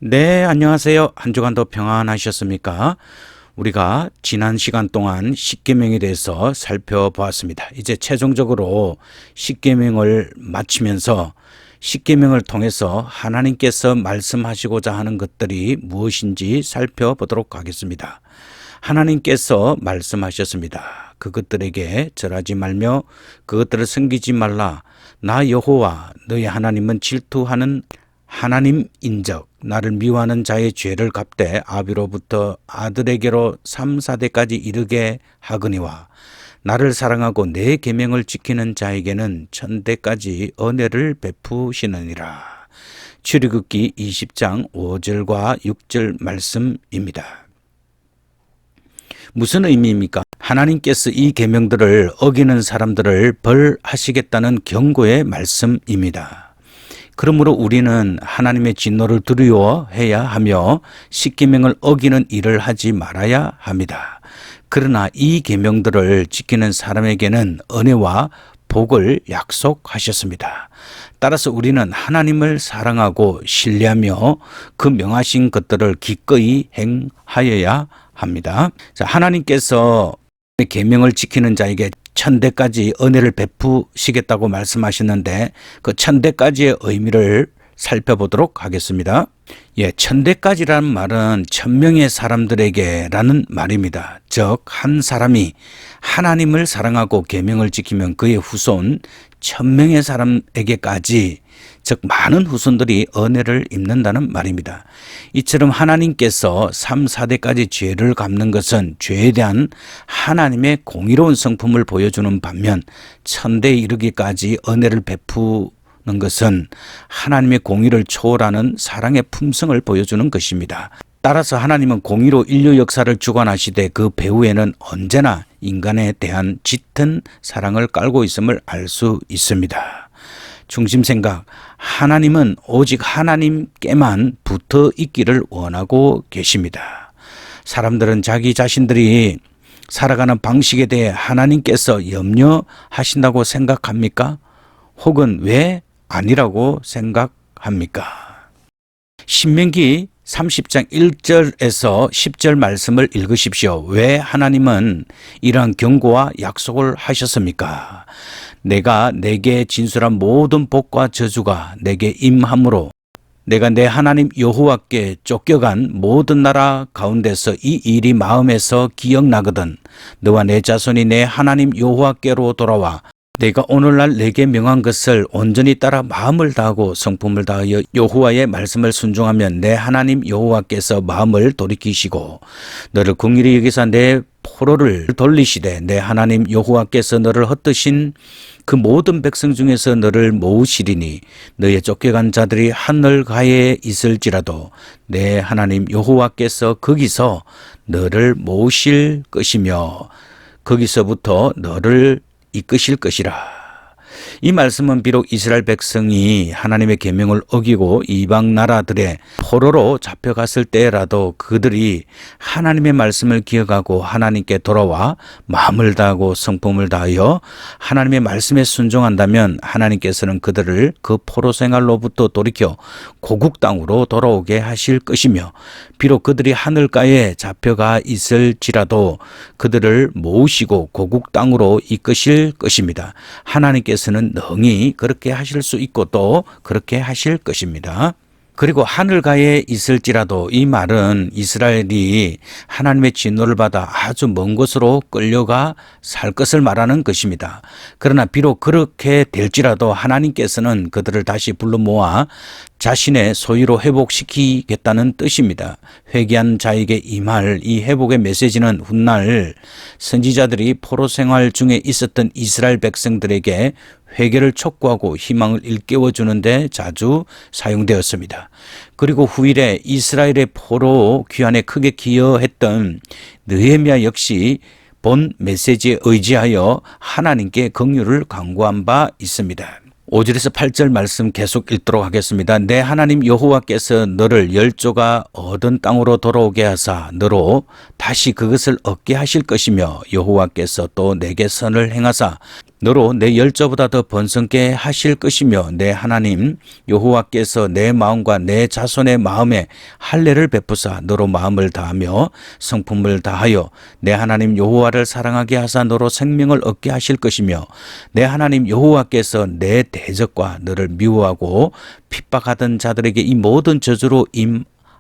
네, 안녕하세요. 한 주간도 평안하셨습니까? 우리가 지난 시간 동안 십계명에 대해서 살펴보았습니다. 이제 최종적으로 십계명을 마치면서 십계명을 통해서 하나님께서 말씀하시고자 하는 것들이 무엇인지 살펴보도록 하겠습니다. 하나님께서 말씀하셨습니다. 그것들에게 절하지 말며 그것들을 섬기지 말라. 나 여호와 너희 하나님은 질투하는 하나님인적 나를 미워하는 자의 죄를 갚되 아비로부터 아들에게로 3, 4대까지 이르게 하거니와 나를 사랑하고 내 계명을 지키는 자에게는 천대까지 은혜를 베푸시느니라. 출애굽기 20장 5절과 6절 말씀입니다. 무슨 의미입니까? 하나님께서 이 계명들을 어기는 사람들을 벌하시겠다는 경고의 말씀입니다. 그러므로 우리는 하나님의 진노를 두려워해야 하며 십계명을 어기는 일을 하지 말아야 합니다. 그러나 이 계명들을 지키는 사람에게는 은혜와 복을 약속하셨습니다. 따라서 우리는 하나님을 사랑하고 신뢰하며 그 명하신 것들을 기꺼이 행하여야 합니다. 자, 하나님께서 계명을 지키는 자에게 천대까지 은혜를 베푸시겠다고 말씀하셨는데 그 천대까지의 의미를 살펴보도록 하겠습니다. 천대까지라는 말은 천명의 사람들에게라는 말입니다. 즉 한 사람이 하나님을 사랑하고 계명을 지키면 그의 후손 천명의 사람에게까지 즉 많은 후손들이 은혜를 입는다는 말입니다. 이처럼 하나님께서 3, 4대까지 죄를 갚는 것은 죄에 대한 하나님의 공의로운 성품을 보여주는 반면 천대에 이르기까지 은혜를 베푸는 것은 하나님의 공의를 초월하는 사랑의 품성을 보여주는 것입니다. 따라서 하나님은 공의로 인류 역사를 주관하시되 그 배후에는 언제나 인간에 대한 짙은 사랑을 깔고 있음을 알 수 있습니다. 중심 생각, 하나님은 오직 하나님께만 붙어 있기를 원하고 계십니다. 사람들은 자기 자신들이 살아가는 방식에 대해 하나님께서 염려하신다고 생각합니까? 혹은 왜 아니라고 생각합니까? 신명기 30장 1절에서 10절 말씀을 읽으십시오. 왜 하나님은 이러한 경고와 약속을 하셨습니까? 내가 내게 진술한 모든 복과 저주가 내게 임함으로 내가 내 하나님 여호와께 쫓겨간 모든 나라 가운데서 이 일이 마음에서 기억나거든 너와 내 자손이 내 하나님 여호와께로 돌아와 내가 오늘날 내게 명한 것을 온전히 따라 마음을 다하고 성품을 다하여 여호와의 말씀을 순종하면 내 하나님 여호와께서 마음을 돌이키시고 너를 긍휼히 여기사 내 포로를 돌리시되 내 하나님 여호와께서 너를 헛드신 그 모든 백성 중에서 너를 모으시리니 너의 쫓겨간 자들이 하늘 가에 있을지라도 내 하나님 여호와께서 거기서 너를 모으실 것이며 거기서부터 너를 이끄실 것이라. 이 말씀은 비록 이스라엘 백성이 하나님의 계명을 어기고 이방 나라들의 포로로 잡혀갔을 때라도 그들이 하나님의 말씀을 기억하고 하나님께 돌아와 마음을 다하고 성품을 다하여 하나님의 말씀에 순종한다면 하나님께서는 그들을 그 포로 생활로부터 돌이켜 고국 땅으로 돌아오게 하실 것이며 비록 그들이 하늘가에 잡혀가 있을지라도 그들을 모으시고 고국 땅으로 이끄실 것입니다. 하나님께서는 능히 그렇게 하실 수 있고 또 그렇게 하실 것입니다. 그리고 하늘가에 있을지라도 이 말은 이스라엘이 하나님의 진노를 받아 아주 먼 곳으로 끌려가 살 것을 말하는 것입니다. 그러나 비록 그렇게 될지라도 하나님께서는 그들을 다시 불러 모아 자신의 소유로 회복시키겠다는 뜻입니다. 회개한 자에게 임할 이 회복의 메시지는 훗날 선지자들이 포로 생활 중에 있었던 이스라엘 백성들에게 회개를 촉구하고 희망을 일깨워 주는데 자주 사용되었습니다. 그리고 후일에 이스라엘의 포로 귀환에 크게 기여했던 느헤미야 역시 본 메시지에 의지하여 하나님께 긍휼을 간구한 바 있습니다. 5절에서 8절 말씀 계속 읽도록 하겠습니다. 내 하나님 여호와께서 너를 열조가 얻은 땅으로 돌아오게 하사 너로 다시 그것을 얻게 하실 것이며 여호와께서 또 내게 선을 행하사 너로 내 열조보다 더 번성케 하실 것이며 내 하나님 여호와께서 내 마음과 내 자손의 마음에 할례를 베푸사 너로 마음을 다하며 성품을 다하여 내 하나님 여호와를 사랑하게 하사 너로 생명을 얻게 하실 것이며 내 하나님 여호와께서 내 대적과 너를 미워하고 핍박하던 자들에게 이 모든 저주로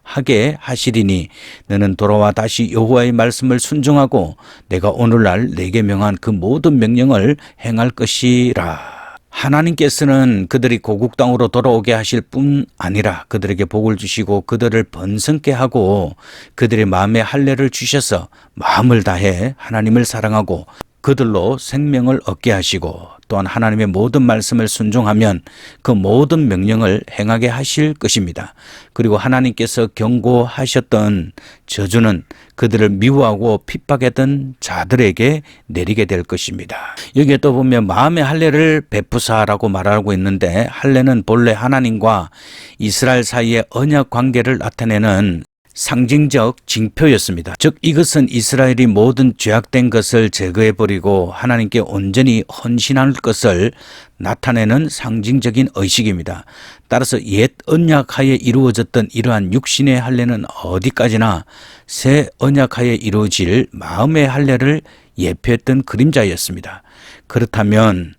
하게 하시리니 너는 돌아와 다시 여호와의 말씀을 순종하고 내가 오늘날 내게 명한 그 모든 명령을 행할 것이라. 하나님께서는 그들이 고국 땅으로 돌아오게 하실 뿐 아니라 그들에게 복을 주시고 그들을 번성케 하고 그들의 마음에 할례를 주셔서 마음을 다해 하나님을 사랑하고 그들로 생명을 얻게 하시고 또한 하나님의 모든 말씀을 순종하면 그 모든 명령을 행하게 하실 것입니다. 그리고 하나님께서 경고하셨던 저주는 그들을 미워하고 핍박했던 자들에게 내리게 될 것입니다. 여기에 또 보면 마음의 할례를 베푸사라고 말하고 있는데 할례는 본래 하나님과 이스라엘 사이의 언약 관계를 나타내는 상징적 징표였습니다. 즉 이것은 이스라엘이 모든 죄악된 것을 제거해버리고 하나님께 온전히 헌신할 것을 나타내는 상징적인 의식입니다. 따라서 옛 언약하에 이루어졌던 이러한 육신의 할례는 어디까지나 새 언약하에 이루어질 마음의 할례를 예표했던 그림자였습니다. 그렇다면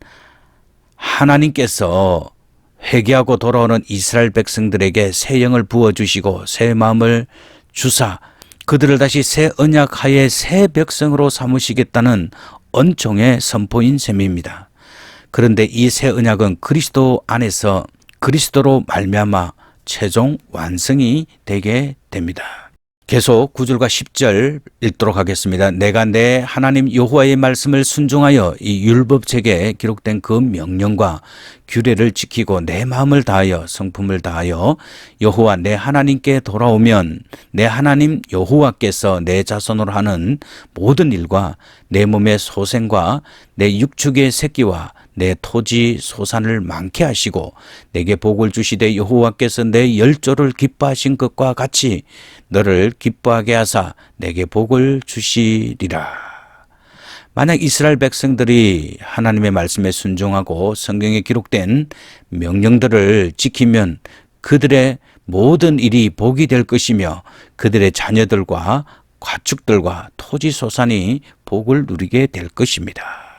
하나님께서 회개하고 돌아오는 이스라엘 백성들에게 새 영을 부어주시고 새 마음을 주사 그들을 다시 새 언약 하에 새 백성으로 삼으시겠다는 언총의 선포인 셈입니다. 그런데 이 새 언약은 그리스도 안에서 그리스도로 말미암아 최종 완성이 되게 됩니다. 계속 9절과 10절 읽도록 하겠습니다. 내가 내 하나님 여호와의 말씀을 순종하여 이 율법책에 기록된 그 명령과 규례를 지키고 내 마음을 다하여 성품을 다하여 여호와 내 하나님께 돌아오면 내 하나님 여호와께서 내 자손으로 하는 모든 일과 내 몸의 소생과 내 육축의 새끼와 내 토지 소산을 많게 하시고 내게 복을 주시되 여호와께서 내 열조를 기뻐하신 것과 같이 너를 기뻐하게 하사 내게 복을 주시리라. 만약 이스라엘 백성들이 하나님의 말씀에 순종하고 성경에 기록된 명령들을 지키면 그들의 모든 일이 복이 될 것이며 그들의 자녀들과 가축들과 토지 소산이 복을 누리게 될 것입니다.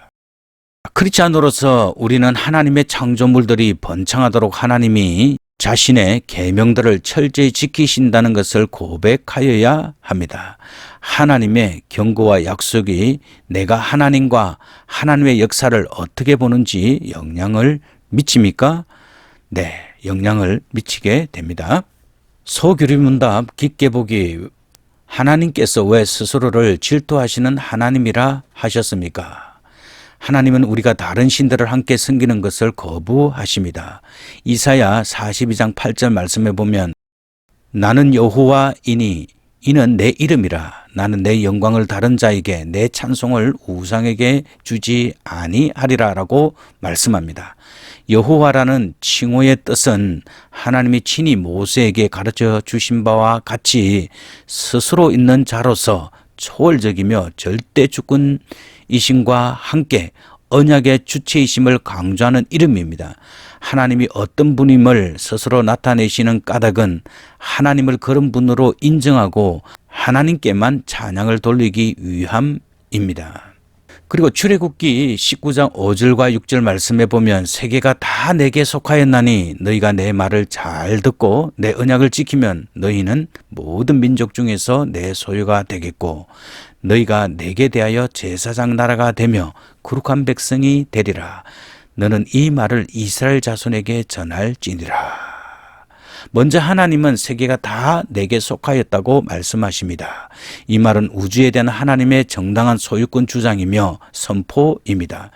크리스찬으로서 우리는 하나님의 창조물들이 번창하도록 하나님이 자신의 계명들을 철저히 지키신다는 것을 고백하여야 합니다. 하나님의 경고와 약속이 내가 하나님과 하나님의 역사를 어떻게 보는지 영향을 미칩니까? 네, 영향을 미치게 됩니다. 소규리문답 깊게 보기. 하나님께서 왜 스스로를 질투하시는 하나님이라 하셨습니까? 하나님은 우리가 다른 신들을 함께 섬기는 것을 거부하십니다. 이사야 42장 8절 말씀에 보면 나는 여호와이니 이는 내 이름이라 나는 내 영광을 다른 자에게 내 찬송을 우상에게 주지 아니하리라 라고 말씀합니다. 여호와라는 칭호의 뜻은 하나님이 친히 모세에게 가르쳐 주신 바와 같이 스스로 있는 자로서 초월적이며 절대 주권이심과 함께 언약의 주체이심을 강조하는 이름입니다. 하나님이 어떤 분임을 스스로 나타내시는 까닭은 하나님을 그런 분으로 인정하고 하나님께만 찬양을 돌리기 위함입니다. 그리고 출애굽기 19장 5절과 6절 말씀에 보면 세계가 다 내게 속하였나니 너희가 내 말을 잘 듣고 내 언약을 지키면 너희는 모든 민족 중에서 내 소유가 되겠고 너희가 내게 대하여 제사장 나라가 되며 거룩한 백성이 되리라. 너는 이 말을 이스라엘 자손에게 전할지니라. 먼저 하나님은 세계가 다 내게 속하였다고 말씀하십니다. 이 말은 우주에 대한 하나님의 정당한 소유권 주장이며 선포입니다.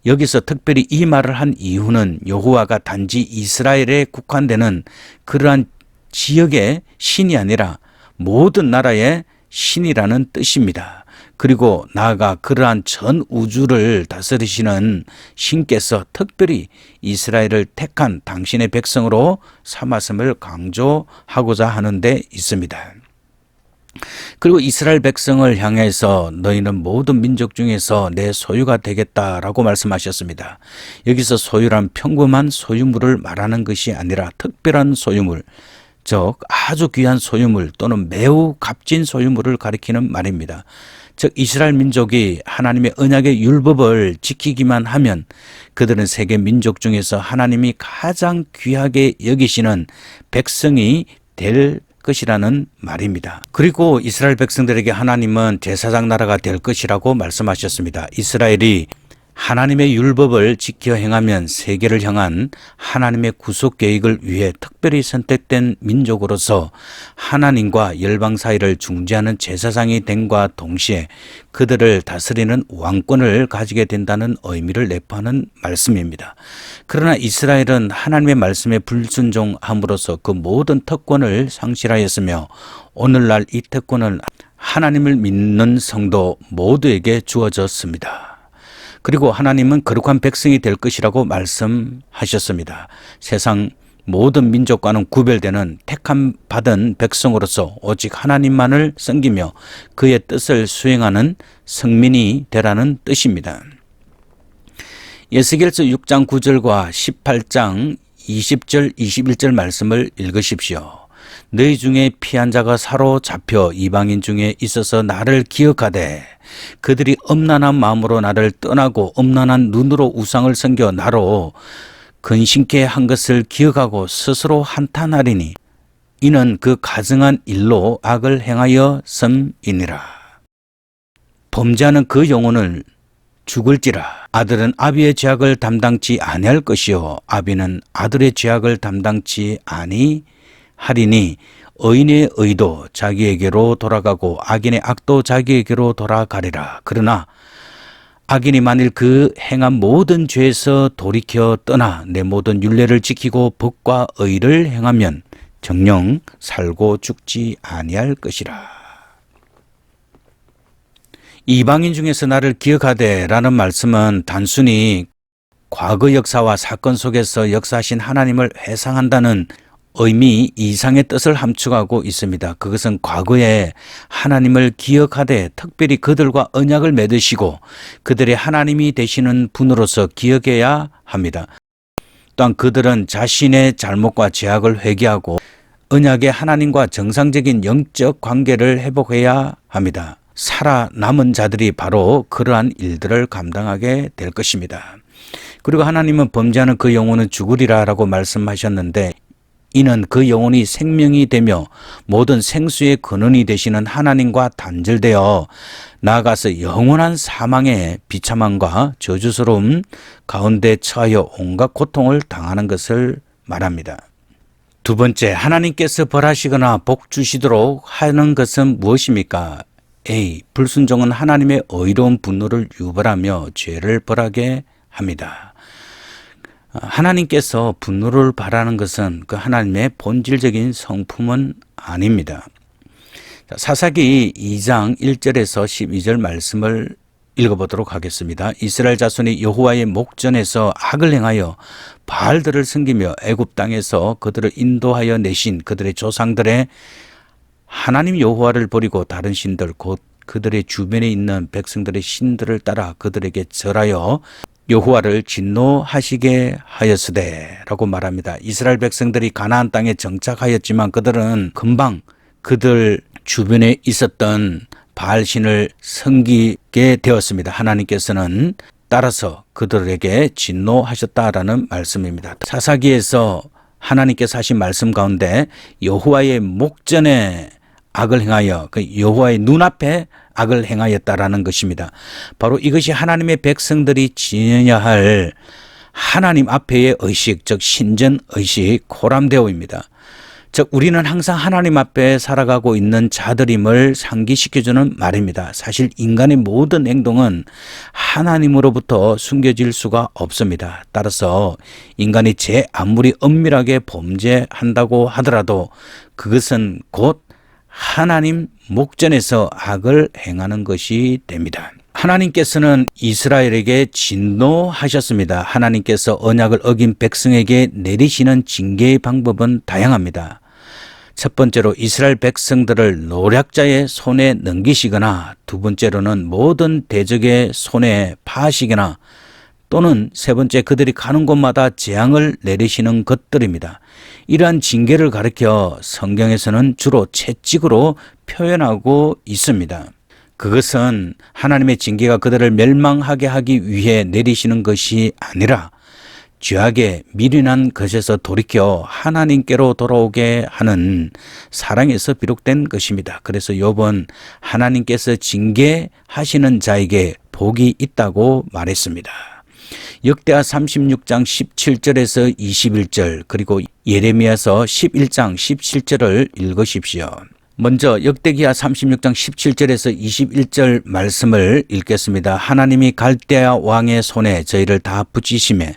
여기서 특별히 이 말을 한 이유는 여호와가 단지 이스라엘에 국한되는 그러한 지역의 신이 아니라 모든 나라의 신이라는 뜻입니다. 그리고 나아가 그러한 전 우주를 다스리시는 신께서 특별히 이스라엘을 택한 당신의 백성으로 삼았음을 강조하고자 하는 데 있습니다. 그리고 이스라엘 백성을 향해서 너희는 모든 민족 중에서 내 소유가 되겠다라고 말씀하셨습니다. 여기서 소유란 평범한 소유물을 말하는 것이 아니라 특별한 소유물, 즉 아주 귀한 소유물 또는 매우 값진 소유물을 가리키는 말입니다. 즉 이스라엘 민족이 하나님의 언약의 율법을 지키기만 하면 그들은 세계 민족 중에서 하나님이 가장 귀하게 여기시는 백성이 될 것이라는 말입니다. 그리고 이스라엘 백성들에게 하나님은 제사장 나라가 될 것이라고 말씀하셨습니다. 이스라엘이 하나님의 율법을 지켜 행하면 세계를 향한 하나님의 구속 계획을 위해 특별히 선택된 민족으로서 하나님과 열방 사이를 중재하는 제사장이 됨과 동시에 그들을 다스리는 왕권을 가지게 된다는 의미를 내포하는 말씀입니다. 그러나 이스라엘은 하나님의 말씀에 불순종함으로써 그 모든 특권을 상실하였으며 오늘날 이 특권은 하나님을 믿는 성도 모두에게 주어졌습니다. 그리고 하나님은 거룩한 백성이 될 것이라고 말씀하셨습니다. 세상 모든 민족과는 구별되는 택함 받은 백성으로서 오직 하나님만을 섬기며 그의 뜻을 수행하는 성민이 되라는 뜻입니다. 에스겔서 6장 9절과 18장 20절 21절 말씀을 읽으십시오. 너희 중에 피한 자가 사로잡혀 이방인 중에 있어서 나를 기억하되 그들이 엄난한 마음으로 나를 떠나고 엄난한 눈으로 우상을 섬겨 나로 근심케 한 것을 기억하고 스스로 한탄하리니 이는 그 가증한 일로 악을 행하여 섬이니라. 범죄하는 그 영혼을 죽을지라. 아들은 아비의 죄악을 담당치 아니할 것이요 아비는 아들의 죄악을 담당치 아니하리니 의인의 의도 자기에게로 돌아가고 악인의 악도 자기에게로 돌아가리라. 그러나 악인이 만일 그 행한 모든 죄에서 돌이켜 떠나 내 모든 율례를 지키고 법과 의를 행하면 정녕 살고 죽지 아니할 것이라. 이방인 중에서 나를 기억하되 라는 말씀은 단순히 과거 역사와 사건 속에서 역사하신 하나님을 회상한다는 의미 이상의 뜻을 함축하고 있습니다. 그것은 과거에 하나님을 기억하되 특별히 그들과 언약을 맺으시고 그들의 하나님이 되시는 분으로서 기억해야 합니다. 또한 그들은 자신의 잘못과 죄악을 회개하고 언약의 하나님과 정상적인 영적 관계를 회복해야 합니다. 살아남은 자들이 바로 그러한 일들을 감당하게 될 것입니다. 그리고 하나님은 범죄하는 그 영혼은 죽으리라 라고 말씀하셨는데 이는 그 영혼이 생명이 되며 모든 생수의 근원이 되시는 하나님과 단절되어 나아가서 영원한 사망의 비참함과 저주스러움 가운데 처하여 온갖 고통을 당하는 것을 말합니다. 두 번째, 하나님께서 벌하시거나 복 주시도록 하는 것은 무엇입니까? A. 불순종은 하나님의 의로운 분노를 유발하며 죄를 벌하게 합니다. 하나님께서 분노를 바라는 것은 그 하나님의 본질적인 성품은 아닙니다. 사사기 2장 1절에서 12절 말씀을 읽어보도록 하겠습니다. 이스라엘 자손이 여호와의 목전에서 악을 행하여 바알들을 섬기며 애굽 땅에서 그들을 인도하여 내신 그들의 조상들의 하나님 여호와를 버리고 다른 신들 곧 그들의 주변에 있는 백성들의 신들을 따라 그들에게 절하여 여호와를 진노하시게 하였으되 라고 말합니다. 이스라엘 백성들이 가나안 땅에 정착하였지만 그들은 금방 그들 주변에 있었던 바알신을 섬기게 되었습니다. 하나님께서는 따라서 그들에게 진노하셨다라는 말씀입니다. 사사기에서 하나님께서 하신 말씀 가운데 여호와의 목전에 악을 행하여 그 여호와의 눈앞에 악을 행하였다라는 것입니다. 바로 이것이 하나님의 백성들이 지녀야 할 하나님 앞에의 의식, 즉 신전의식, 코람데오입니다. 즉 우리는 항상 하나님 앞에 살아가고 있는 자들임을 상기시켜주는 말입니다. 사실 인간의 모든 행동은 하나님으로부터 숨겨질 수가 없습니다. 따라서 인간이 아무리 엄밀하게 범죄한다고 하더라도 그것은 곧 하나님 목전에서 악을 행하는 것이 됩니다. 하나님께서는 이스라엘에게 진노하셨습니다. 하나님께서 언약을 어긴 백성에게 내리시는 징계의 방법은 다양합니다. 첫 번째로 이스라엘 백성들을 노략자의 손에 넘기시거나, 두 번째로는 모든 대적의 손에 파시거나, 또는 세 번째 그들이 가는 곳마다 재앙을 내리시는 것들입니다. 이러한 징계를 가리켜 성경에서는 주로 채찍으로 표현하고 있습니다. 그것은 하나님의 징계가 그들을 멸망하게 하기 위해 내리시는 것이 아니라 죄악에 미련한 것에서 돌이켜 하나님께로 돌아오게 하는 사랑에서 비롯된 것입니다. 그래서 욥은 하나님께서 징계하시는 자에게 복이 있다고 말했습니다. 역대하 36장 17절에서 21절, 그리고 예레미야서 11장 17절을 읽으십시오. 먼저 역대기하 36장 17절에서 21절 말씀을 읽겠습니다. 하나님이 갈대아 왕의 손에 저희를 다 붙이시매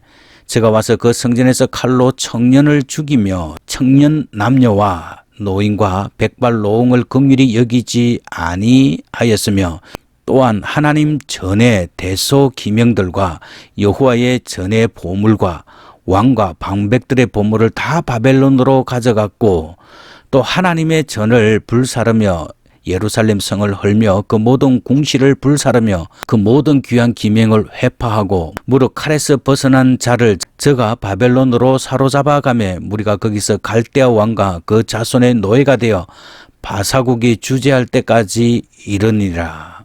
제가 와서 그 성전에서 칼로 청년을 죽이며 청년 남녀와 노인과 백발 노홍을 긍휼히 여기지 아니하였으며, 또한 하나님 전의 대소 기명들과 여호와의 전의 보물과 왕과 방백들의 보물을 다 바벨론으로 가져갔고, 또 하나님의 전을 불사르며 예루살렘 성을 헐며 그 모든 궁시를 불사르며 그 모든 귀한 기명을 회파하고, 무릇 칼에서 벗어난 자를 저가 바벨론으로 사로잡아가며 무리가 거기서 갈대아 왕과 그 자손의 노예가 되어 바사국이 주재할 때까지 이르니라.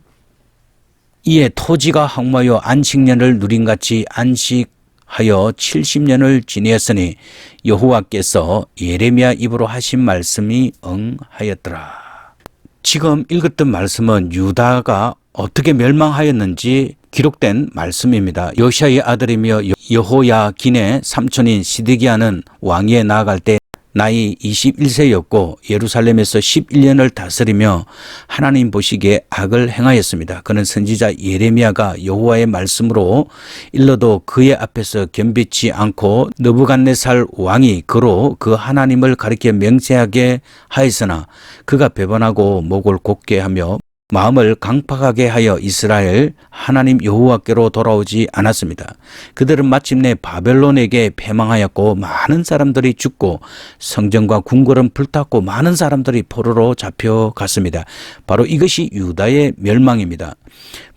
이에 토지가 황무하여 안식년을 누림같이 안식하여 70년을 지내었으니 여호와께서 예레미야 입으로 하신 말씀이 응하였더라. 지금 읽었던 말씀은 유다가 어떻게 멸망하였는지 기록된 말씀입니다. 요시아의 아들이며 여호야긴의 삼촌인 시드기야는 왕위에 나아갈 때 나이 21세였고 예루살렘에서 11년을 다스리며 하나님 보시기에 악을 행하였습니다. 그는 선지자 예레미야가 여호와의 말씀으로 일러도 그의 앞에서 겸비치 않고 느부갓네살 왕이 그로 그 하나님을 가리켜 맹세하게 하였으나 그가 배반하고 목을 곧게 하며 마음을 강팍하게 하여 이스라엘 하나님 여호와께로 돌아오지 않았습니다. 그들은 마침내 바벨론에게 패망하였고 많은 사람들이 죽고 성전과 궁궐은 불탔고 많은 사람들이 포로로 잡혀갔습니다. 바로 이것이 유다의 멸망입니다.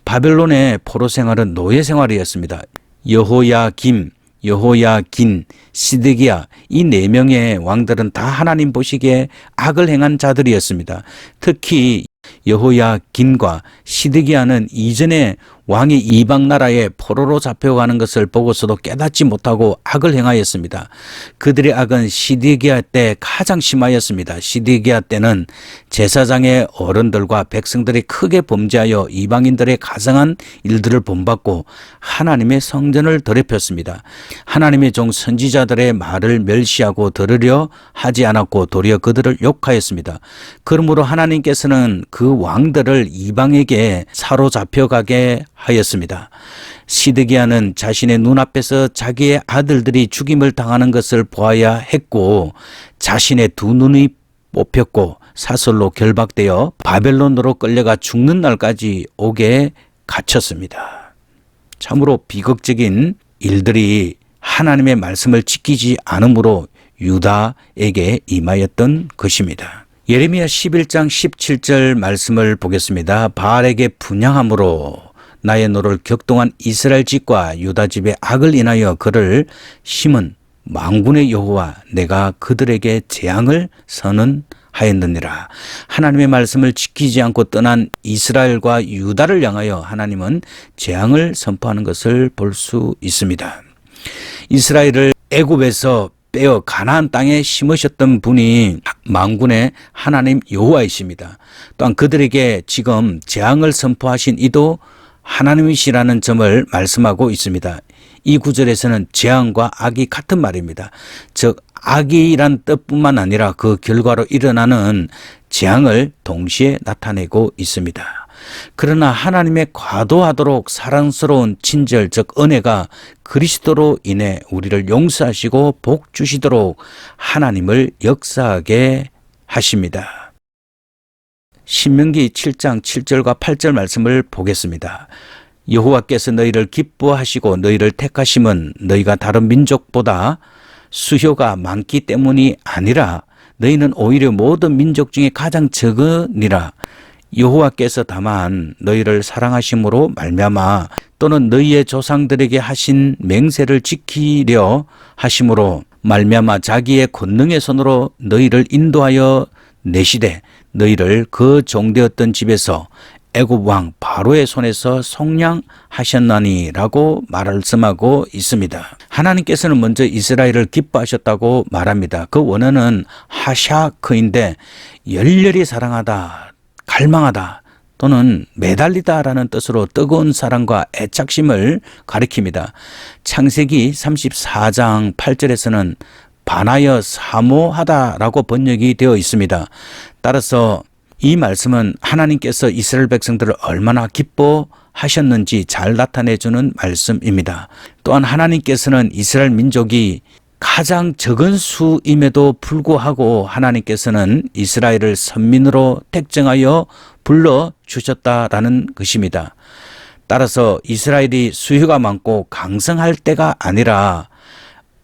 바벨론의 포로 생활은 노예 생활이었습니다. 여호야김, 여호야긴, 시드기야, 이 네 명의 왕들은 다 하나님 보시기에 악을 행한 자들이었습니다. 특히 여호야긴과 시드기야는 이전에 왕이 이방 나라에 포로로 잡혀가는 것을 보고서도 깨닫지 못하고 악을 행하였습니다. 그들의 악은 시드기야 때 가장 심하였습니다. 시드기야 때는 제사장의 어른들과 백성들이 크게 범죄하여 이방인들의 가상한 일들을 본받고 하나님의 성전을 더럽혔습니다. 하나님의 종 선지자들의 말을 멸시하고 들으려 하지 않았고 도리어 그들을 욕하였습니다. 그러므로 하나님께서는 그 왕들을 이방에게 사로잡혀가게 하였습니다. 시드기야는 자신의 눈앞에서 자기의 아들들이 죽임을 당하는 것을 보아야 했고 자신의 두 눈이 뽑혔고 사슬로 결박되어 바벨론으로 끌려가 죽는 날까지 옥에 갇혔습니다. 참으로 비극적인 일들이 하나님의 말씀을 지키지 않으므로 유다에게 임하였던 것입니다. 예레미야 11장 17절 말씀을 보겠습니다. 바알에게 분향함으로 나의 노를 격동한 이스라엘 집과 유다 집의 악을 인하여 그를 심은 만군의 여호와 내가 그들에게 재앙을 선언하였느니라. 하나님의 말씀을 지키지 않고 떠난 이스라엘과 유다를 향하여 하나님은 재앙을 선포하는 것을 볼 수 있습니다. 이스라엘을 애굽에서 빼어 가나안 땅에 심으셨던 분이 만군의 하나님 여호와이십니다. 또한 그들에게 지금 재앙을 선포하신 이도 하나님이시라는 점을 말씀하고 있습니다. 이 구절에서는 재앙과 악이 같은 말입니다. 즉 악이란 뜻뿐만 아니라 그 결과로 일어나는 재앙을 동시에 나타내고 있습니다. 그러나 하나님의 과도하도록 사랑스러운 친절 즉 은혜가 그리스도로 인해 우리를 용서하시고 복 주시도록 하나님을 역사하게 하십니다. 신명기 7장 7절과 8절 말씀을 보겠습니다. 여호와께서 너희를 기뻐하시고 너희를 택하심은 너희가 다른 민족보다 수효가 많기 때문이 아니라 너희는 오히려 모든 민족 중에 가장 적으니라. 여호와께서 다만 너희를 사랑하심으로 말미암아 또는 너희의 조상들에게 하신 맹세를 지키려 하심으로 말미암아 자기의 권능의 손으로 너희를 인도하여 내시되 너희를 그 종되었던 집에서 애굽 왕 바로의 손에서 속량하셨나니라고 말씀하고 있습니다. 하나님께서는 먼저 이스라엘을 기뻐하셨다고 말합니다. 그 원어는 하샤크인데 열렬히 사랑하다, 갈망하다 또는 매달리다라는 뜻으로 뜨거운 사랑과 애착심을 가리킵니다. 창세기 34장 8절에서는 반하여 사모하다라고 번역이 되어 있습니다. 따라서 이 말씀은 하나님께서 이스라엘 백성들을 얼마나 기뻐하셨는지 잘 나타내주는 말씀입니다. 또한 하나님께서는 이스라엘 민족이 가장 적은 수임에도 불구하고 하나님께서는 이스라엘을 선민으로 택정하여 불러주셨다라는 것입니다. 따라서 이스라엘이 수요가 많고 강성할 때가 아니라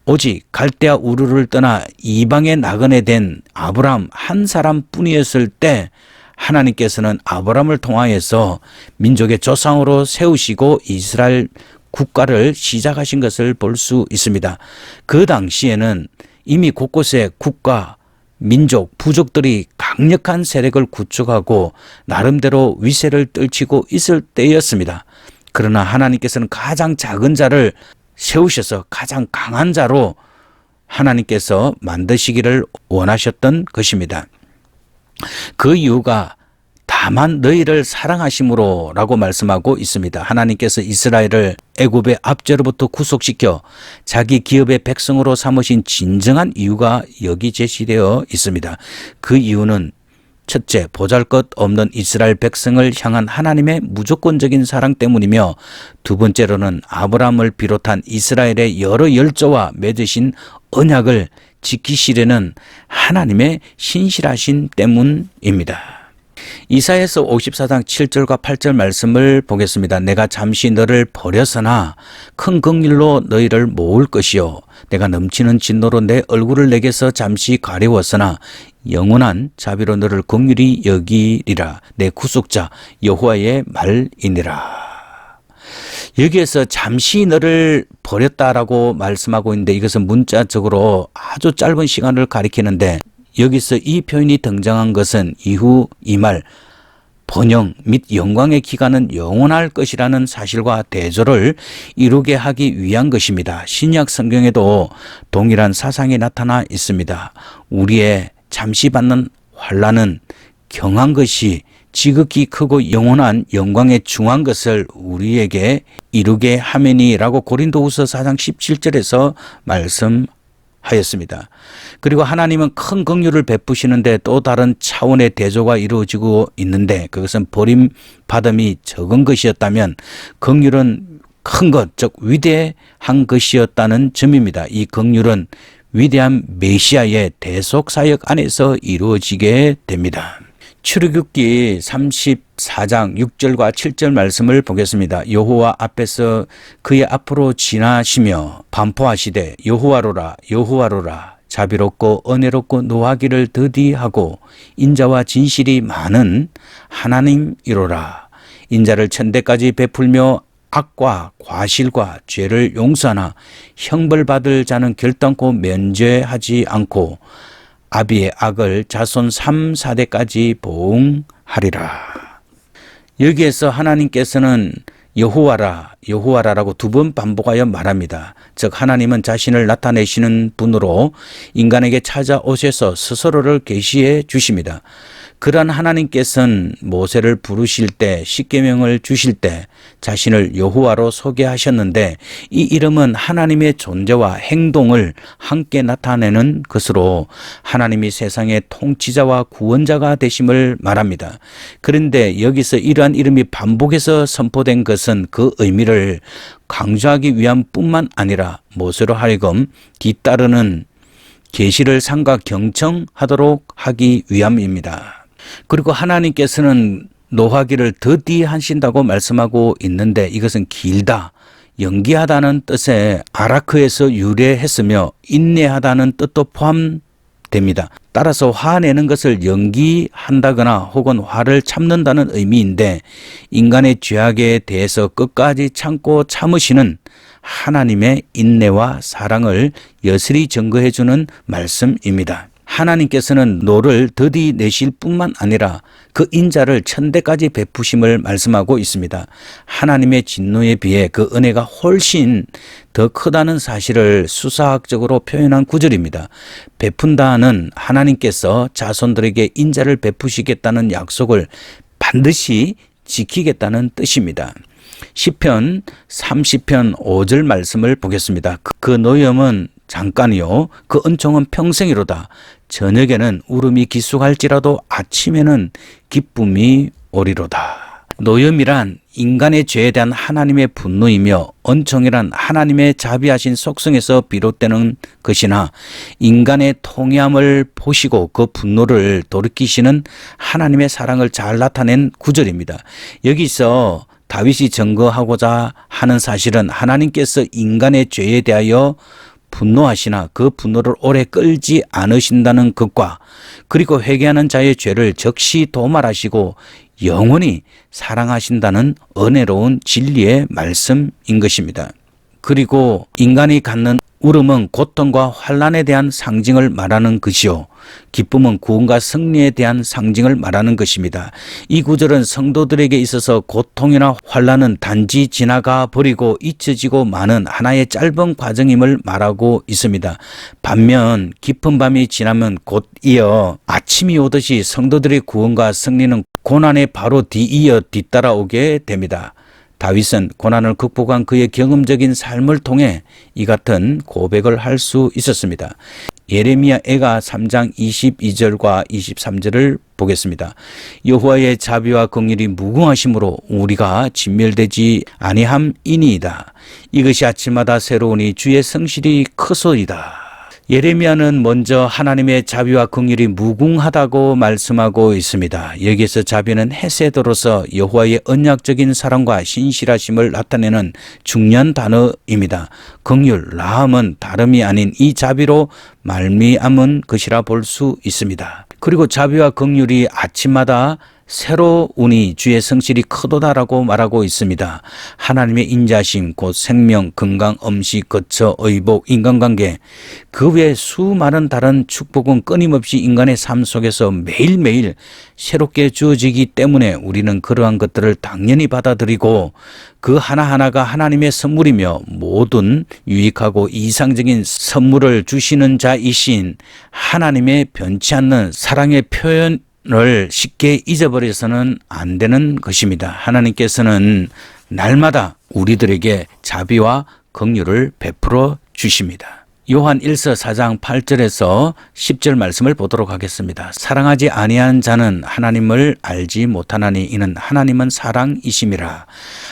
오직 갈대아 우르를 떠나 이방의 나그네 된 아브람 한 사람뿐이었을 때 하나님께서는 아브람을 통하여서 민족의 조상으로 세우시고 이스라엘 국가를 시작하신 것을 볼 수 있습니다. 그 당시에는 이미 곳곳에 국가, 민족, 부족들이 강력한 세력을 구축하고 나름대로 위세를 떨치고 있을 때였습니다. 그러나 하나님께서는 가장 작은 자를 세우셔서 가장 강한 자로 하나님께서 만드시기를 원하셨던 것입니다. 그 이유가 다만 너희를 사랑하심으로 라고 말씀하고 있습니다. 하나님께서 이스라엘을 애굽의 압제로부터 구속시켜 자기 기업의 백성으로 삼으신 진정한 이유가 여기 제시되어 있습니다. 그 이유는 첫째, 보잘것없는 이스라엘 백성을 향한 하나님의 무조건적인 사랑 때문이며 두 번째로는 아브라함을 비롯한 이스라엘의 여러 열조와 맺으신 언약을 지키시려는 하나님의 신실하신 때문입니다. 이사야서 54장 7절과 8절 말씀을 보겠습니다. 내가 잠시 너를 버려서나 큰 긍휼로 너희를 모을 것이요 내가 넘치는 진노로 내 얼굴을 내게서 잠시 가려웠으나 영원한 자비로 너를 긍휼히 여기리라. 내 구속자 여호와의 말이니라. 여기에서 잠시 너를 버렸다라고 말씀하고 있는데 이것은 문자적으로 아주 짧은 시간을 가리키는데 여기서 이 표현이 등장한 것은 이후 이 말 번영 및 영광의 기간은 영원할 것이라는 사실과 대조를 이루게 하기 위한 것입니다. 신약 성경에도 동일한 사상이 나타나 있습니다. 우리의 잠시 받는 환난은 경한 것이 지극히 크고 영원한 영광에 중한 것을 우리에게 이루게 하매니라고 고린도후서 4장 17절에서 말씀하였습니다. 그리고 하나님은 큰 긍휼을 베푸시는데 또 다른 차원의 대조가 이루어지고 있는데 그것은 버림받음이 적은 것이었다면 긍휼은 큰 것, 즉 위대한 것이었다는 점입니다. 이 긍휼은 위대한 메시아의 대속사역 안에서 이루어지게 됩니다. 출애굽기 34장 6절과 7절 말씀을 보겠습니다. 여호와 앞에서 그의 앞으로 지나시며 반포하시되 여호와로라 여호와로라 자비롭고 은혜롭고 노하기를 더디하고 인자와 진실이 많은 하나님이로라. 인자를 천대까지 베풀며 악과 과실과 죄를 용서하나 형벌받을 자는 결단코 면죄하지 않고 아비의 악을 자손 3, 4대까지 보응하리라. 여기에서 하나님께서는 여호와라 여호와라라고 두 번 반복하여 말합니다. 즉 하나님은 자신을 나타내시는 분으로 인간에게 찾아오셔서 스스로를 계시해 주십니다. 그러한 하나님께서는 모세를 부르실 때 십계명을 주실 때 자신을 여호와로 소개하셨는데 이 이름은 하나님의 존재와 행동을 함께 나타내는 것으로 하나님이 세상의 통치자와 구원자가 되심을 말합니다. 그런데 여기서 이러한 이름이 반복해서 선포된 것은 그 의미를 강조하기 위함 뿐만 아니라 모세로 하여금 뒤따르는 계시를 삼가 경청하도록 하기 위함입니다. 그리고 하나님께서는 노하기를 더디하신다고 말씀하고 있는데 이것은 길다, 연기하다는 뜻의 아라크에서 유래했으며 인내하다는 뜻도 포함되어 됩니다. 따라서 화내는 것을 연기한다거나 혹은 화를 참는다는 의미인데 인간의 죄악에 대해서 끝까지 참고 참으시는 하나님의 인내와 사랑을 여실히 증거해주는 말씀입니다. 하나님께서는 노를 더디 내실 뿐만 아니라 그 인자를 천대까지 베푸심을 말씀하고 있습니다. 하나님의 진노에 비해 그 은혜가 훨씬 더 크다는 사실을 수사학적으로 표현한 구절입니다. 베푼다는 하나님께서 자손들에게 인자를 베푸시겠다는 약속을 반드시 지키겠다는 뜻입니다. 시편 30편 5절 말씀을 보겠습니다. 그 노염은 잠깐이요 그 은총은 평생이로다. 저녁에는 울음이 기숙할지라도 아침에는 기쁨이 오리로다. 노염이란 인간의 죄에 대한 하나님의 분노이며 은총이란 하나님의 자비하신 속성에서 비롯되는 것이나 인간의 통해함을 보시고 그 분노를 돌이키시는 하나님의 사랑을 잘 나타낸 구절입니다. 여기서 다윗이 증거하고자 하는 사실은 하나님께서 인간의 죄에 대하여 분노하시나 그 분노를 오래 끌지 않으신다는 것과 그리고 회개하는 자의 죄를 즉시 도말하시고 영원히 사랑하신다는 은혜로운 진리의 말씀인 것입니다. 그리고 인간이 갖는 울음은 고통과 환난에 대한 상징을 말하는 것이요 기쁨은 구원과 승리에 대한 상징을 말하는 것입니다. 이 구절은 성도들에게 있어서 고통이나 환난은 단지 지나가 버리고 잊혀지고 마는 하나의 짧은 과정임을 말하고 있습니다. 반면 깊은 밤이 지나면 곧 이어 아침이 오듯이 성도들의 구원과 승리는 고난에 바로 뒤따라오게 됩니다. 다윗은 고난을 극복한 그의 경험적인 삶을 통해 이 같은 고백을 할 수 있었습니다. 예레미야 애가 3장 22절과 23절을 보겠습니다. 여호와의 자비와 긍휼이 무궁하심으로 우리가 진멸되지 아니함이니이다. 이것이 아침마다 새로우니 주의 성실이 크소이다. 예레미야는 먼저 하나님의 자비와 긍휼이 무궁하다고 말씀하고 있습니다. 여기에서 자비는 헤세드로서 여호와의 언약적인 사랑과 신실하심을 나타내는 중요한 단어입니다. 긍휼, 라함은 다름이 아닌 이 자비로 말미암은 것이라 볼 수 있습니다. 그리고 자비와 긍휼이 아침마다 새로우니 주의 성실이 크도다라고 말하고 있습니다. 하나님의 인자심, 곧 생명, 건강, 음식, 거처, 의복, 인간관계 그 외 수많은 다른 축복은 끊임없이 인간의 삶 속에서 매일매일 새롭게 주어지기 때문에 우리는 그러한 것들을 당연히 받아들이고 그 하나하나가 하나님의 선물이며 모든 유익하고 이상적인 선물을 주시는 자이신 하나님의 변치 않는 사랑의 표현 을 쉽게 잊어버려서는 안 되는 것입니다. 하나님께서는 날마다 우리들에게 자비와 긍휼을 베풀어 주십니다. 요한 1서 4장 8절에서 10절 말씀을 보도록 하겠습니다. 사랑하지 아니한 자는 하나님을 알지 못하나니 이는 하나님은 사랑이심이라.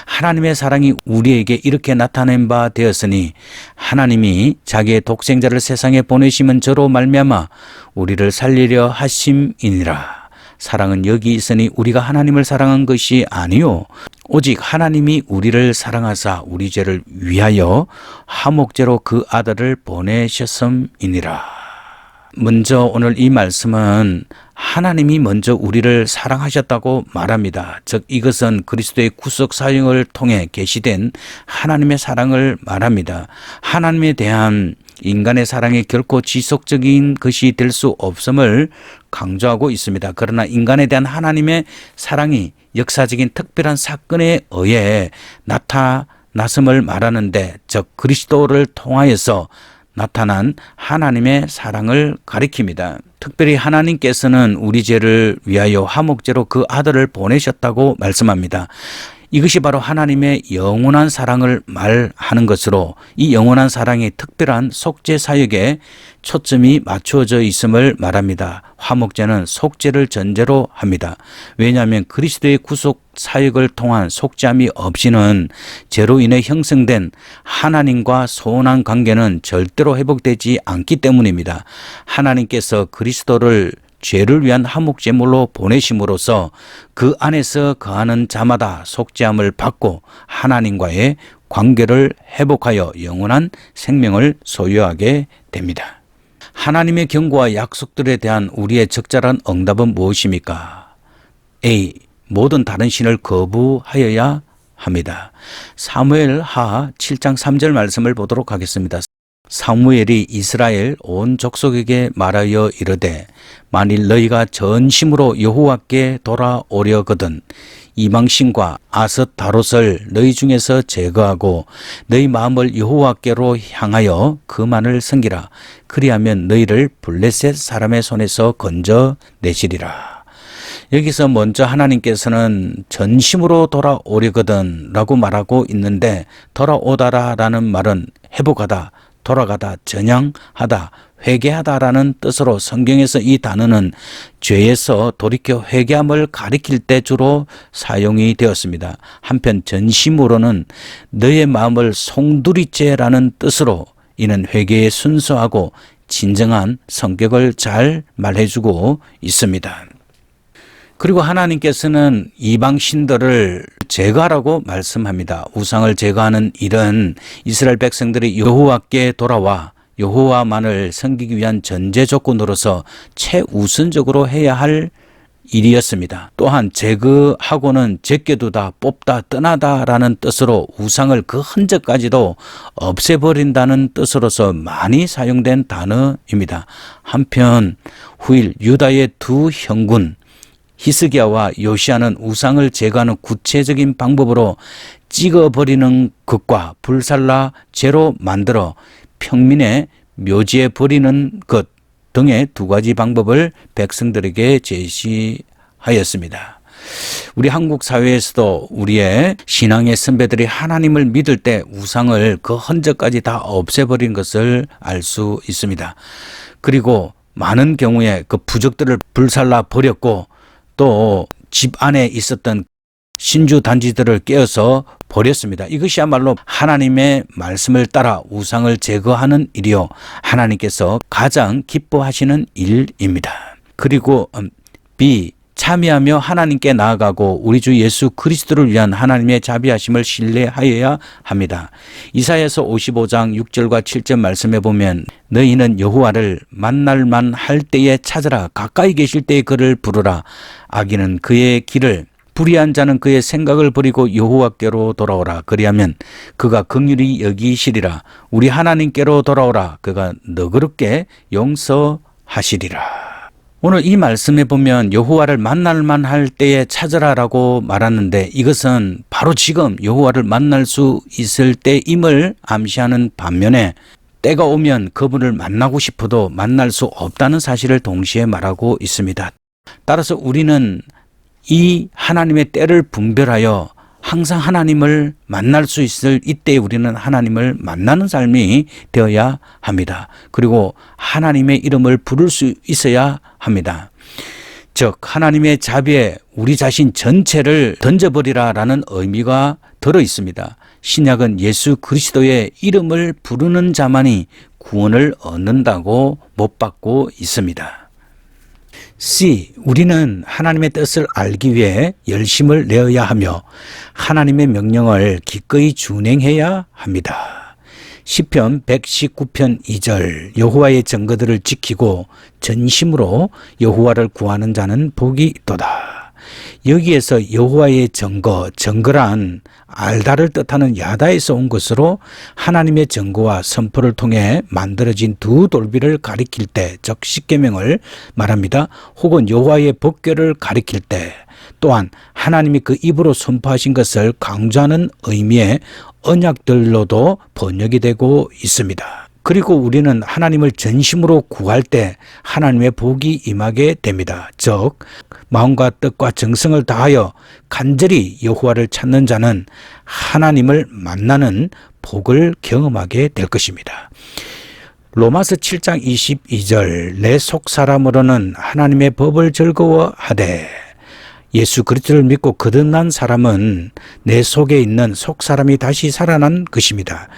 하나님의 사랑이 우리에게 이렇게 나타낸 바 되었으니 하나님이 자기의 독생자를 세상에 보내심은 저로 말미암아 우리를 살리려 하심이니라. 사랑은 여기 있으니 우리가 하나님을 사랑한 것이 아니요 오직 하나님이 우리를 사랑하사 우리 죄를 위하여 화목제로 그 아들을 보내셨음이니라. 먼저 오늘 이 말씀은 하나님이 먼저 우리를 사랑하셨다고 말합니다. 즉 이것은 그리스도의 구속 사역을 통해 계시된 하나님의 사랑을 말합니다. 하나님에 대한 인간의 사랑이 결코 지속적인 것이 될 수 없음을 강조하고 있습니다. 그러나 인간에 대한 하나님의 사랑이 역사적인 특별한 사건에 의해 나타났음을 말하는데 즉 그리스도를 통하여서 나타난 하나님의 사랑을 가리킵니다. 특별히 하나님께서는 우리 죄를 위하여 화목제로 그 아들을 보내셨다고 말씀합니다. 이것이 바로 하나님의 영원한 사랑을 말하는 것으로 이 영원한 사랑의 특별한 속죄 사역에 초점이 맞추어져 있음을 말합니다. 화목제는 속죄를 전제로 합니다. 왜냐하면 그리스도의 구속 사역을 통한 속죄함이 없이는 죄로 인해 형성된 하나님과 소원한 관계는 절대로 회복되지 않기 때문입니다. 하나님께서 그리스도를 죄를 위한 화목제물로 보내심으로써 그 안에서 거하는 자마다 속죄함을 받고 하나님과의 관계를 회복하여 영원한 생명을 소유하게 됩니다. 하나님의 경고와 약속들에 대한 우리의 적절한 응답은 무엇입니까? A. 모든 다른 신을 거부하여야 합니다. 사무엘하 7장 3절 말씀을 보도록 하겠습니다. 사무엘이 이스라엘 온 족속에게 말하여 이르되 만일 너희가 전심으로 여호와께 돌아오려거든 이방신과 아스타롯을 너희 중에서 제거하고 너희 마음을 여호와께로 향하여 그만을 섬기라. 그리하면 너희를 블레셋 사람의 손에서 건져내시리라. 여기서 먼저 하나님께서는 전심으로 돌아오려거든 라고 말하고 있는데, 돌아오다라 라는 말은 회복하다, 돌아가다, 전향하다, 회개하다라는 뜻으로 성경에서 이 단어는 죄에서 돌이켜 회개함을 가리킬 때 주로 사용이 되었습니다. 한편 전심으로는 너의 마음을 송두리째라는 뜻으로, 이는 회개에 순수하고 진정한 성격을 잘 말해주고 있습니다. 그리고 하나님께서는 이방 신들을 제거하라고 말씀합니다. 우상을 제거하는 일은 이스라엘 백성들이 여호와께 돌아와 여호와만을 섬기기 위한 전제 조건으로서 최우선적으로 해야 할 일이었습니다. 또한 제거하고는 제껴두다, 뽑다, 떠나다라는 뜻으로 우상을 그 흔적까지도 없애버린다는 뜻으로서 많이 사용된 단어입니다. 한편 후일 유다의 두 형군 히스기야와 요시야는 우상을 제거하는 구체적인 방법으로 찍어버리는 것과 불살라 죄로 만들어 평민의 묘지에 버리는 것 등의 두 가지 방법을 백성들에게 제시하였습니다. 우리 한국 사회에서도 우리의 신앙의 선배들이 하나님을 믿을 때 우상을 그 흔적까지 다 없애버린 것을 알 수 있습니다. 그리고 많은 경우에 그 부적들을 불살라 버렸고 또 집 안에 있었던 신주 단지들을 깨어서 버렸습니다. 이것이야말로 하나님의 말씀을 따라 우상을 제거하는 일이요, 하나님께서 가장 기뻐하시는 일입니다. 그리고 B. 참여하며 하나님께 나아가고 우리 주 예수 그리스도를 위한 하나님의 자비하심을 신뢰하여야 합니다. 이사야서 55장 6절과 7절 말씀해 보면 너희는 여호와를 만날만 할 때에 찾으라. 가까이 계실 때에 그를 부르라. 악인은 그의 길을, 불의한 자는 그의 생각을 버리고 여호와께로 돌아오라. 그리하면 그가 긍휼히 여기시리라. 우리 하나님께로 돌아오라. 그가 너그럽게 용서하시리라. 오늘 이 말씀에 보면 여호와를 만날만 할 때에 찾으라라고 말하는데, 이것은 바로 지금 여호와를 만날 수 있을 때임을 암시하는 반면에 때가 오면 그분을 만나고 싶어도 만날 수 없다는 사실을 동시에 말하고 있습니다. 따라서 우리는 이 하나님의 때를 분별하여 항상 하나님을 만날 수 있을 이때에 우리는 하나님을 만나는 삶이 되어야 합니다. 그리고 하나님의 이름을 부를 수 있어야 합니다. 즉 하나님의 자비에 우리 자신 전체를 던져버리라라는 의미가 들어 있습니다. 신약은 예수 그리스도의 이름을 부르는 자만이 구원을 얻는다고 못 받고 있습니다. C. 우리는 하나님의 뜻을 알기 위해 열심을 내어야 하며 하나님의 명령을 기꺼이 준행해야 합니다. 시편 119편 2절 여호와의 증거들을 지키고 전심으로 여호와를 구하는 자는 복이 있도다. 여기에서 여호와의 증거란 알다를 뜻하는 야다에서 온 것으로 하나님의 증거와 선포를 통해 만들어진 두 돌비를 가리킬 때, 즉 십계명을 말합니다. 혹은 여호와의 법궤를 가리킬 때, 또한 하나님이 그 입으로 선포하신 것을 강조하는 의미의 언약들로도 번역이 되고 있습니다. 그리고 우리는 하나님을 전심으로 구할 때 하나님의 복이 임하게 됩니다. 즉 마음과 뜻과 정성을 다하여 간절히 여호와를 찾는 자는 하나님을 만나는 복을 경험하게 될 것입니다. 로마서 7장 22절 내 속사람으로는 하나님의 법을 즐거워하되 예수 그리스도를 믿고 거듭난 사람은 내 속에 있는 속사람이 다시 살아난 것입니다.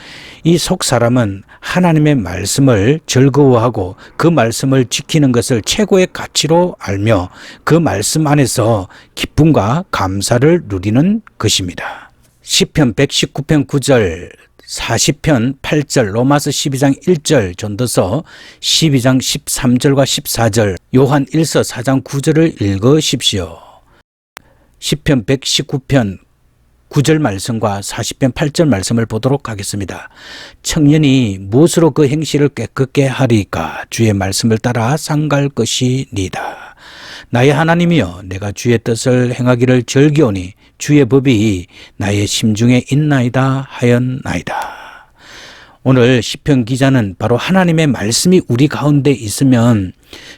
이 속사람은 하나님의 말씀을 즐거워하고 그 말씀을 지키는 것을 최고의 가치로 알며 그 말씀 안에서 기쁨과 감사를 누리는 것입니다. 시편 119편 9절 40편 8절, 로마서 12장 1절, 전도서 12장 13절과 14절, 요한 1서 4장 9절을 읽으십시오. 시편 119편 9절 말씀과 40편 8절 말씀을 보도록 하겠습니다. 청년이 무엇으로 그 행실을 깨끗게 하리까? 주의 말씀을 따라 상갈 것이니이다. 나의 하나님이여, 내가 주의 뜻을 행하기를 즐기오니 주의 법이 나의 심중에 있나이다 하였나이다. 오늘 시편 기자는 바로 하나님의 말씀이 우리 가운데 있으면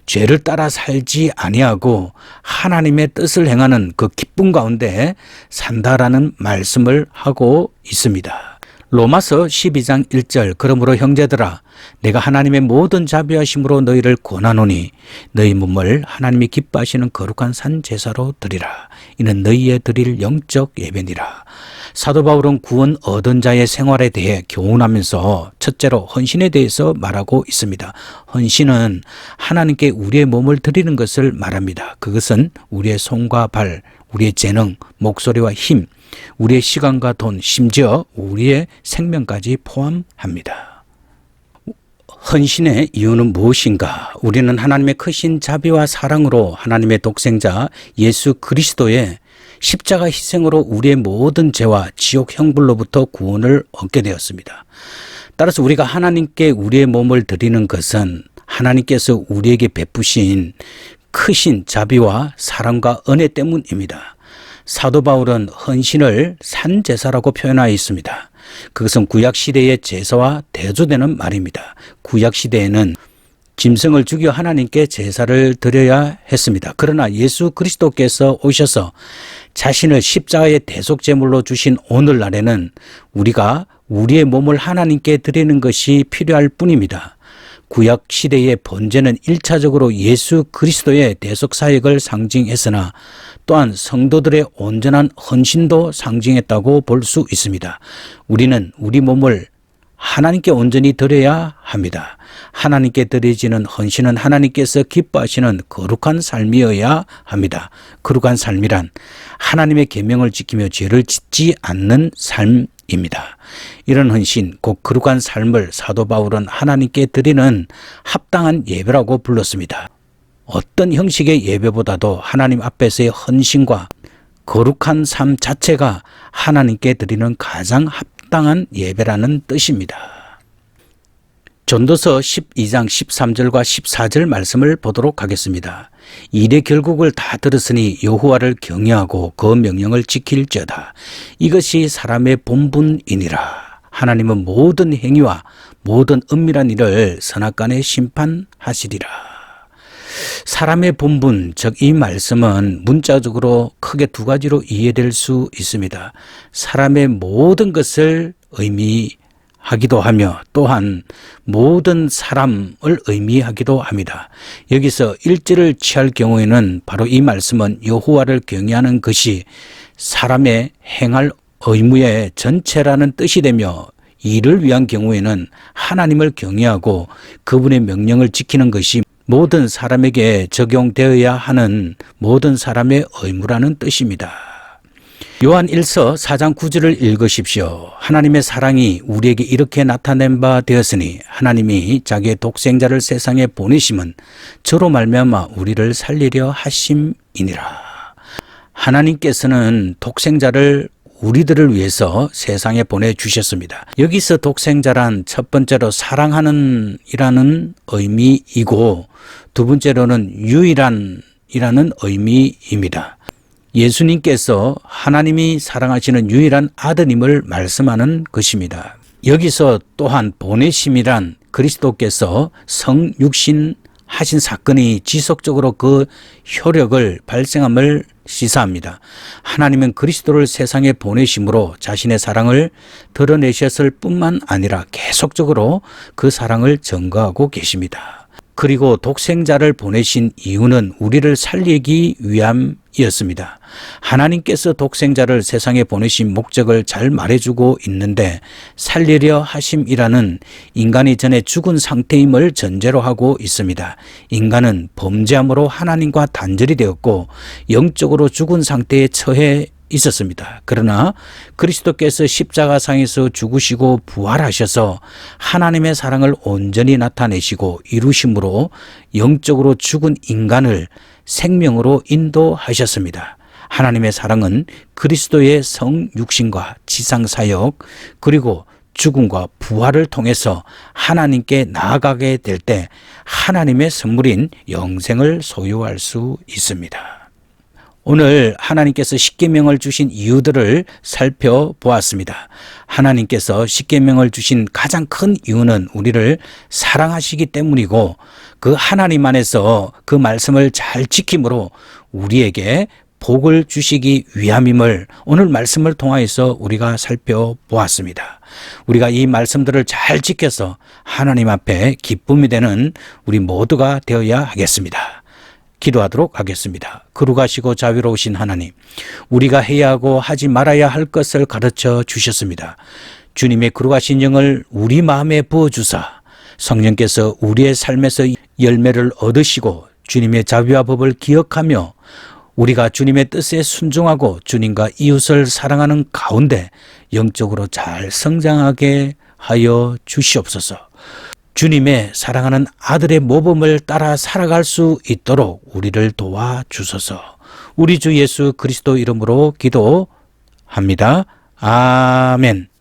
죄를 따라 살지 아니하고 하나님의 뜻을 행하는 그 기쁨 가운데 산다라는 말씀을 하고 있습니다. 로마서 12장 1절, 그러므로 형제들아, 내가 하나님의 모든 자비하심으로 너희를 권하노니 너희 몸을 하나님이 기뻐하시는 거룩한 산 제사로 드리라. 이는 너희의 드릴 영적 예배니라. 사도 바울은 구원 얻은 자의 생활에 대해 교훈하면서 첫째로 헌신에 대해서 말하고 있습니다. 헌신은 하나님께 우리의 몸을 드리는 것을 말합니다. 그것은 우리의 손과 발, 우리의 재능, 목소리와 힘, 우리의 시간과 돈, 심지어 우리의 생명까지 포함합니다. 헌신의 이유는 무엇인가? 우리는 하나님의 크신 자비와 사랑으로 하나님의 독생자 예수 그리스도의 십자가 희생으로 우리의 모든 죄와 지옥 형벌로부터 구원을 얻게 되었습니다. 따라서 우리가 하나님께 우리의 몸을 드리는 것은 하나님께서 우리에게 베푸신 크신 자비와 사랑과 은혜 때문입니다. 사도 바울은 헌신을 산제사라고 표현하여 있습니다. 그것은 구약시대의 제사와 대조되는 말입니다. 구약시대에는 짐승을 죽여 하나님께 제사를 드려야 했습니다. 그러나 예수 그리스도께서 오셔서 자신을 십자가의 대속제물로 주신 오늘날에는 우리가 우리의 몸을 하나님께 드리는 것이 필요할 뿐입니다. 구약 시대의 번제는 1차적으로 예수 그리스도의 대속 사역을 상징했으나 또한 성도들의 온전한 헌신도 상징했다고 볼 수 있습니다. 우리는 우리 몸을 하나님께 온전히 드려야 합니다. 하나님께 드려지는 헌신은 하나님께서 기뻐하시는 거룩한 삶이어야 합니다. 거룩한 삶이란 하나님의 계명을 지키며 죄를 짓지 않는 삶입니다. 이런 헌신, 곧 거룩한 삶을 사도 바울은 하나님께 드리는 합당한 예배라고 불렀습니다. 어떤 형식의 예배보다도 하나님 앞에서의 헌신과 거룩한 삶 자체가 하나님께 드리는 가장 합당한 예배라는 뜻입니다. 전도서 12장 13절과 14절 말씀을 보도록 하겠습니다. 이래 결국을 다 들었으니 여호와를 경외하고 그 명령을 지킬지어다. 이것이 사람의 본분이니라. 하나님은 모든 행위와 모든 은밀한 일을 선악간에 심판하시리라. 사람의 본분, 즉 이 말씀은 문자적으로 크게 두 가지로 이해될 수 있습니다. 사람의 모든 것을 의미하기도 하며 또한 모든 사람을 의미하기도 합니다. 여기서 일제를 취할 경우에는 바로 이 말씀은 여호와를 경외하는 것이 사람의 행할 의무의 전체라는 뜻이 되며, 이를 위한 경우에는 하나님을 경외하고 그분의 명령을 지키는 것이 모든 사람에게 적용되어야 하는 모든 사람의 의무라는 뜻입니다. 요한 1서 4장 9절을 읽으십시오. 하나님의 사랑이 우리에게 이렇게 나타낸 바 되었으니 하나님이 자기의 독생자를 세상에 보내심은 저로 말미암아 우리를 살리려 하심이니라. 하나님께서는 독생자를 우리들을 위해서 세상에 보내주셨습니다. 여기서 독생자란 첫 번째로 사랑하는 이라는 의미이고 두 번째로는 유일한이라는 의미입니다. 예수님께서 하나님이 사랑하시는 유일한 아드님을 말씀하는 것입니다. 여기서 또한 보내심이란 그리스도께서 성육신 하신 사건이 지속적으로 그 효력을 발생함을 시사합니다. 하나님은 그리스도를 세상에 보내심으로 자신의 사랑을 드러내셨을 뿐만 아니라 계속적으로 그 사랑을 증거하고 계십니다. 그리고 독생자를 보내신 이유는 우리를 살리기 위함이었습니다. 하나님께서 독생자를 세상에 보내신 목적을 잘 말해주고 있는데, 살리려 하심이라는 인간이 전에 죽은 상태임을 전제로 하고 있습니다. 인간은 범죄함으로 하나님과 단절이 되었고 영적으로 죽은 상태에 처해 있었습니다. 그러나 그리스도께서 십자가상에서 죽으시고 부활하셔서 하나님의 사랑을 온전히 나타내시고 이루심으로 영적으로 죽은 인간을 생명으로 인도하셨습니다. 하나님의 사랑은 그리스도의 성육신과 지상사역 그리고 죽음과 부활을 통해서 하나님께 나아가게 될 때 하나님의 선물인 영생을 소유할 수 있습니다. 오늘 하나님께서 십계명을 주신 이유들을 살펴보았습니다. 하나님께서 십계명을 주신 가장 큰 이유는 우리를 사랑하시기 때문이고 그 하나님 안에서 그 말씀을 잘 지킴으로 우리에게 복을 주시기 위함임을 오늘 말씀을 통하여서 우리가 살펴보았습니다. 우리가 이 말씀들을 잘 지켜서 하나님 앞에 기쁨이 되는 우리 모두가 되어야 하겠습니다. 기도하도록 하겠습니다. 거룩하시고 자비로우신 하나님, 우리가 해야 하고 하지 말아야 할 것을 가르쳐 주셨습니다. 주님의 거룩하신 영을 우리 마음에 부어주사 성령께서 우리의 삶에서 열매를 얻으시고 주님의 자비와 법을 기억하며 우리가 주님의 뜻에 순종하고 주님과 이웃을 사랑하는 가운데 영적으로 잘 성장하게 하여 주시옵소서. 주님의 사랑하는 아들의 모범을 따라 살아갈 수 있도록 우리를 도와주소서. 우리 주 예수 그리스도 이름으로 기도합니다. 아멘.